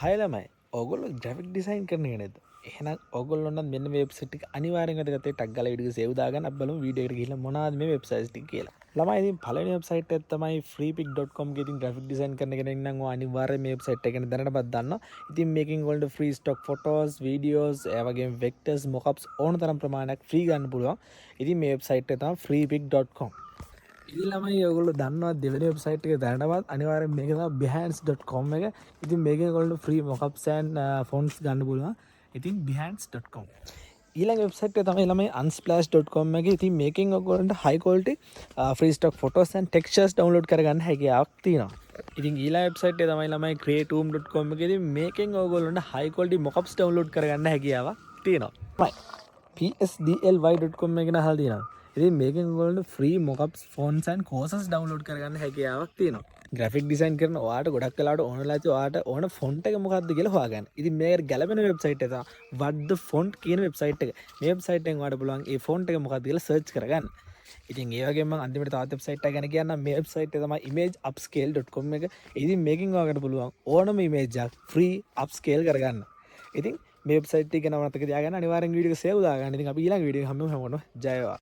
හය ළමයි ඔයගොල්ලෝ ග්‍රැෆික් ඩිසයින් කරන්නේ නේද? එහෙනම් ඔයගොල්ලෝ නම් මෙන්න මේ වෙබ්සයිට් එක අනිවාර්යෙන් වැදගත්. ටග් ගාලා වීඩියෝ එක සේව් දාගන්න අපි බලමු වීඩියෝ එකට ගිහිල්ලා මොනවද මේ වෙබ්සයිට්ස් ටික කියලා. ළමයි ඉතින් පළවෙනි වෙබ්සයිට් එක තමයි freepik.com එකේ ඉතින් ග්‍රැෆික් ඩිසයින් කරන කෙනෙක් නම් ඔය අනිවාර්යෙන් මේ වෙබ්සයිට් එක ගැන දැනටපත් දන්නවා. ඉතින් මේකෙන් ඔයාලට free stock photos, videos, ඒ වගේම vectors, mockups ඕන තරම් ප්‍රමාණයක් free ගන්න පුළුවන්. ඉතින් මේ වෙබ්සයිට් එක තමයි freepik.com. ඉතින් ළමයි ඔයගොල්ලෝ දන්නවා දෙවෙනි වෙබ්සයිට් එක දැනටමත් අනිවාර්යෙන් මේක තමයි behance.com එක. ඉතින් මේකෙන් ඔයගොල්ලෝ free mockups and fonts ගන්න පුළුවන්. ඉතින් behance.com. ඊළඟ වෙබ්සයිට් එක තමයි ළමයි unsplash.com එක. ඉතින් මේකෙන් ඔයගොල්ලන්ට high quality free stock photos and textures download කරගන්න හැකියාවක් තියෙනවා. ඉතින් ඊළඟ වෙබ්සයිට් එක තමයි ළමයි creatoom.com එක. ඉතින් මේකෙන් ඔයගොල්ලන්ට high quality mockups download කරගන්න හැකියාවක් තියෙනවා. psdly.com එක ගැන අහලා තියෙනවා. ඉතින් මේකෙන් ඔයගොල්ලන්ට free mockups fonts and courses download කරගන්න හැකියාවක් තියෙනවා. graphic design කරන ඔයාලට ගොඩක් වෙලාවට ඕන වෙලාවට ඔයාලට ඕන font එක මොකක්ද කියලා හොයාගන්න. ඉතින් මේකට ගැලපෙන වෙබ්සයිට් එක තමයි what the font කියන වෙබ්සයිට් එක. මේ වෙබ්සයිට් එකෙන් ඔයාලට පුළුවන් මේ font එක මොකක්ද කියලා search කරගන්න. ඉතින් ඒ වගේම මම අන්තිමට තවත් වෙබ්සයිට් එකක් ගැන කියන්නම්. මේ වෙබ්සයිට් එක තමයි imageupscale.com එක. ඉතින් මේකෙන් ඔයාලට පුළුවන් ඕනම image එකක් free upscale කරගන්න. ඉතින් මේ වෙබ්සයිට් එක ගැන මතක තියාගන්න අනිවාර්යෙන් වීඩියෝ එක සේව් දාගන්න. ඉතින් අපි ඊළඟ වීඩියෝ එක හම්බෙමු හැමෝටම ජය වේවා.